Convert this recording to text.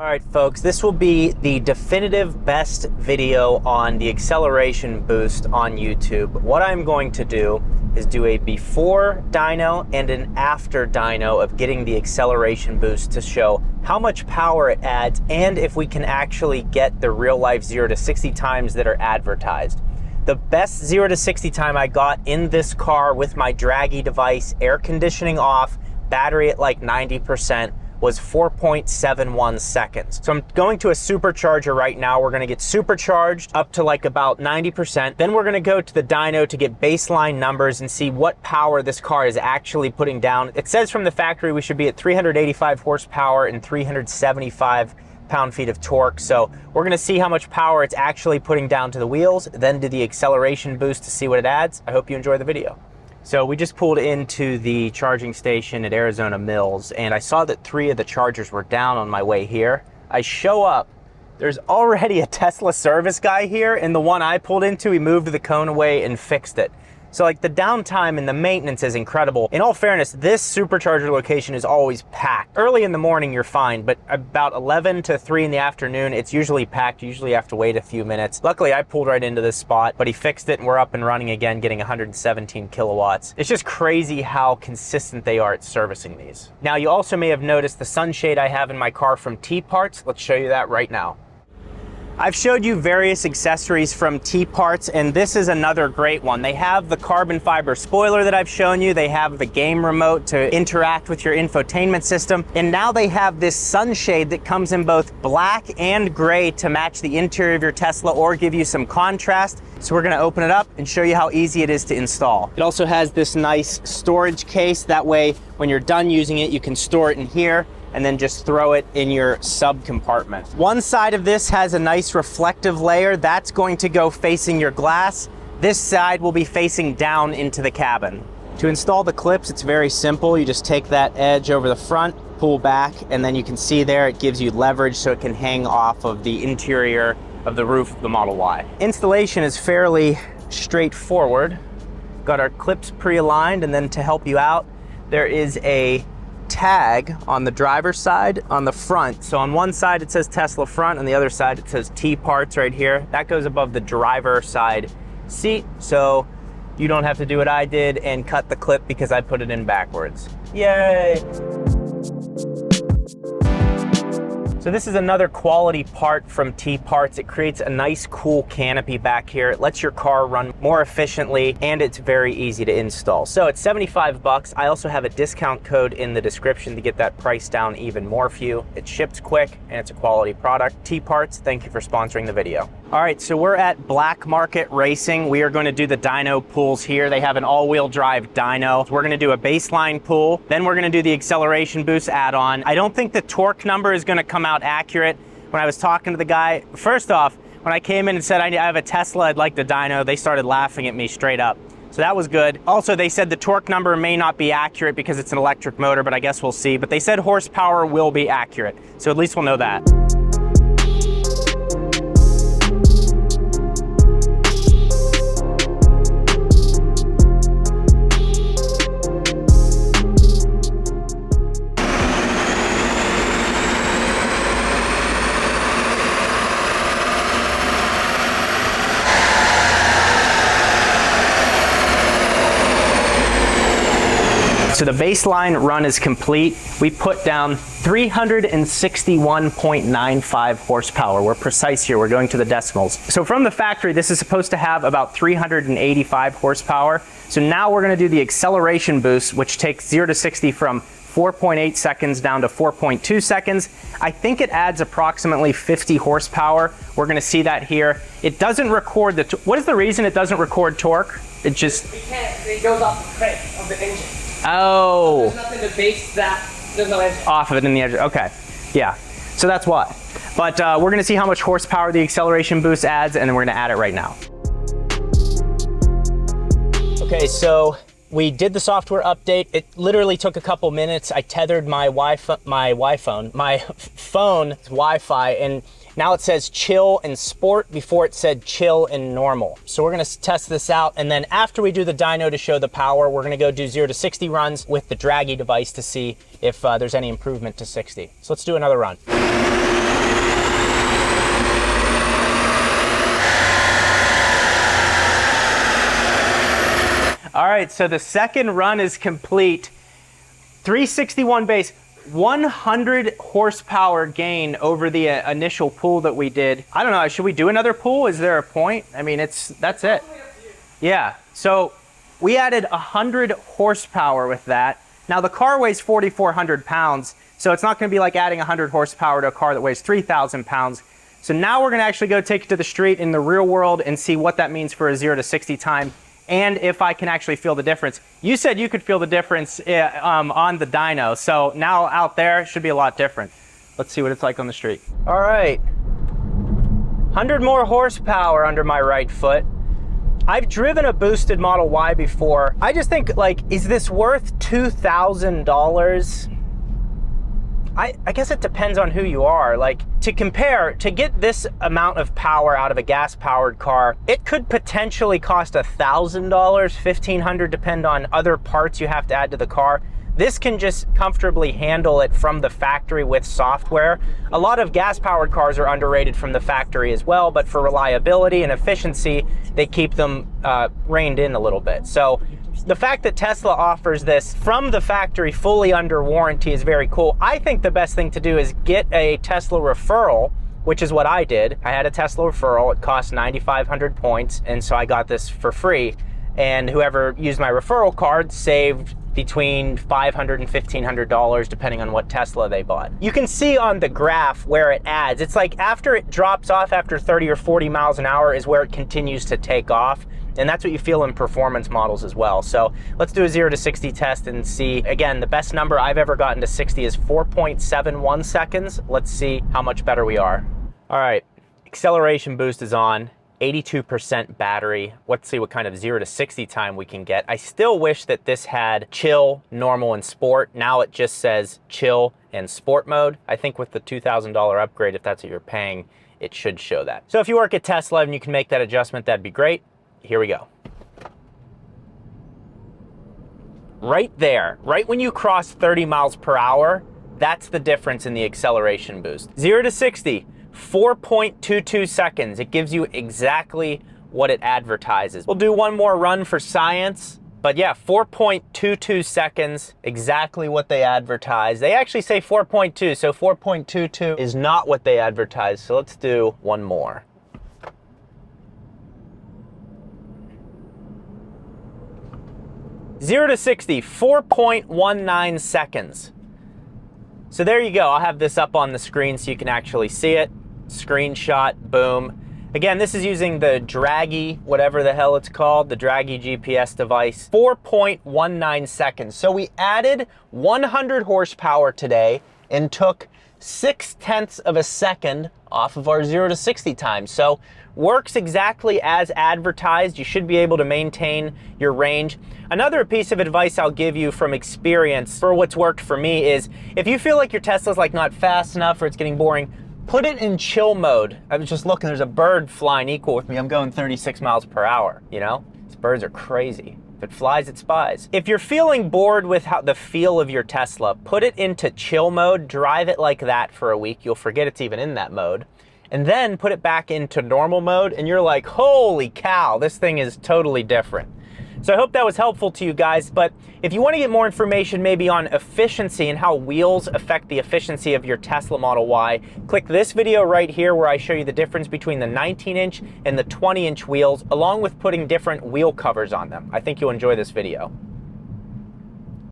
All right, folks, this will be the definitive best video on the acceleration boost on YouTube. What I'm going to do is do a before dyno and an after dyno of getting the acceleration boost to show how much power it adds and if we can actually get the real life 0 to 60 times that are advertised. The best 0 to 60 time I got in this car with my draggy device, air conditioning off, battery at like 90%, was 4.71 seconds. So I'm going to a supercharger right now. We're gonna get supercharged up to like about 90%. Then we're gonna go to the dyno to get baseline numbers and see what power this car is actually putting down. It says from the factory we should be at 385 horsepower and 375 pound-feet of torque. So we're gonna see how much power it's actually putting down to the wheels, then do the acceleration boost to see what it adds. I hope you enjoy the video. So we just pulled into the charging station at Arizona Mills, and I saw that 3 of the chargers were down on my way here. I show up, there's already a Tesla service guy here, and the one I pulled into, he moved the cone away and fixed it. So like the downtime and the maintenance is incredible. In all fairness, this supercharger location is always packed. Early in the morning, you're fine, but about 11 to 3 in the afternoon, it's usually packed. You usually have to wait a few minutes. Luckily, I pulled right into this spot, but he fixed it and we're up and running again, getting 117 kilowatts. It's just crazy how consistent they are at servicing these. Now, you also may have noticed the sunshade I have in my car from T-Parts. Let's show you that right now. I've showed you various accessories from T-Parts, and this is another great one. They have the carbon fiber spoiler that I've shown you. They have the game remote to interact with your infotainment system. And now they have this sunshade that comes in both black and gray to match the interior of your Tesla or give you some contrast. So we're gonna open it up and show you how easy it is to install. It also has this nice storage case. That way, when you're done using it, you can store it in here and then just throw it in your sub compartment. One side of this has a nice reflective layer. That's going to go facing your glass. This side will be facing down into the cabin. To install the clips, it's very simple. You just take that edge over the front, pull back, and then you can see there it gives you leverage so it can hang off of the interior of the roof of the Model Y. Installation is fairly straightforward. Got our clips pre-aligned, and then to help you out, there is a tag on the driver's side on the front. So on one side it says Tesla front, on the other side it says T-Parts right here. That goes above the driver side seat, so you don't have to do what I did and cut the clip because I put it in backwards. Yay! So this is another quality part from T-Parts. It creates a nice cool canopy back here. It lets your car run more efficiently and it's very easy to install. So it's 75 bucks. I also have a discount code in the description to get that price down even more for you. It ships quick and it's a quality product. T-Parts, thank you for sponsoring the video. All right, so we're at Black Market Racing. We are going to do the dyno pulls here. They have an all-wheel drive dyno. So we're going to do a baseline pull, then we're going to do the acceleration boost add-on. I don't think the torque number is going to come out accurate. When I was talking to the guy, first off, when I came in and said I have a Tesla, I'd like the dyno, they started laughing at me straight up. So that was good. Also, they said the torque number may not be accurate because it's an electric motor, but I guess we'll see. But they said horsepower will be accurate. So at least we'll know that. So the baseline run is complete. We put down 361.95 horsepower. We're precise here, we're going to the decimals. So from the factory, this is supposed to have about 385 horsepower. So now we're gonna do the acceleration boost, which takes 0 to 60 from 4.8 seconds down to 4.2 seconds. I think it adds approximately 50 horsepower. We're gonna see that here. It doesn't record the, what is the reason it doesn't record torque? It just... We can't, it goes off the crank of the engine. Oh. There's nothing to base that, there's no engine. Off of it in the edge, okay. Yeah, so that's why. But we're gonna see how much horsepower the acceleration boost adds, and then we're gonna add it right now. Okay, so we did the software update. It literally took a couple minutes. I tethered my phone's Wi-Fi, and now it says chill and sport before it said chill and normal. So we're gonna test this out, and then after we do the dyno to show the power, we're gonna go do 0 to 60 runs with the draggy device to see if there's any improvement to 60. So let's do another run. All right, so the second run is complete. 361 base, 100 horsepower gain over the initial pull that we did. I don't know, should we do another pull? Is there a point? I mean, that's it. Yeah, so we added 100 horsepower with that. Now the car weighs 4,400 pounds, so it's not gonna be like adding 100 horsepower to a car that weighs 3,000 pounds. So now we're gonna actually go take it to the street in the real world and see what that means for a 0 to 60 time, and if I can actually feel the difference. You said you could feel the difference on the dyno, so now out there it should be a lot different. Let's see what it's like on the street. All right, 100 more horsepower under my right foot. I've driven a boosted Model Y before. I just think, like, is this worth $2,000? I guess it depends on who you are. Like, to compare, to get this amount of power out of a gas-powered car, it could potentially cost $1,000, $1,500, depend on other parts you have to add to the car. This can just comfortably handle it from the factory with software. A lot of gas-powered cars are underrated from the factory as well, but for reliability and efficiency, they keep them reined in a little bit. So the fact that Tesla offers this from the factory fully under warranty is very cool. I think the best thing to do is get a Tesla referral, which is what I did. I had a Tesla referral. It cost 9,500 points, and so I got this for free. And whoever used my referral card saved between $500 and $1,500 depending on what Tesla they bought. You can see on the graph where it adds. It's like after it drops off after 30 or 40 miles an hour is where it continues to take off. And that's what you feel in performance models as well. So let's do a 0 to 60 test and see. Again, the best number I've ever gotten to 60 is 4.71 seconds. Let's see how much better we are. All right, acceleration boost is on. 82% battery. Let's see what kind of 0 to 60 time we can get. I still wish that this had chill, normal, and sport. Now it just says chill and sport mode. I think with the $2,000 upgrade, if that's what you're paying, it should show that. So if you work at Tesla and you can make that adjustment, that'd be great. Here we go. Right there, right when you cross 30 miles per hour, that's the difference in the acceleration boost. 0 to 60. 4.22 seconds. It gives you exactly what it advertises. We'll do one more run for science, but yeah, 4.22 seconds, exactly what they advertise. They actually say 4.2, so 4.22 is not what they advertise. So let's do one more. Zero to 60, 4.19 seconds. So there you go. I'll have this up on the screen so you can actually see it. Screenshot, boom. Again, this is using the Draggy, whatever the hell it's called, the Draggy GPS device. 4.19 seconds. So we added 100 horsepower today and took 0.6 of a second off of our 0 to 60 time. So works exactly as advertised. You should be able to maintain your range. Another piece of advice I'll give you from experience for what's worked for me is if you feel like your Tesla's like not fast enough or it's getting boring, put it in chill mode. I was just looking, there's a bird flying equal with me. I'm going 36 miles per hour, you know? These birds are crazy. If it flies, it spies. If you're feeling bored with the feel of your Tesla, put it into chill mode, drive it like that for a week. You'll forget it's even in that mode. And then put it back into normal mode and you're like, holy cow, this thing is totally different. So I hope that was helpful to you guys, but if you want to get more information maybe on efficiency and how wheels affect the efficiency of your Tesla Model Y, click this video right here where I show you the difference between the 19-inch and the 20-inch wheels, along with putting different wheel covers on them. I think you'll enjoy this video.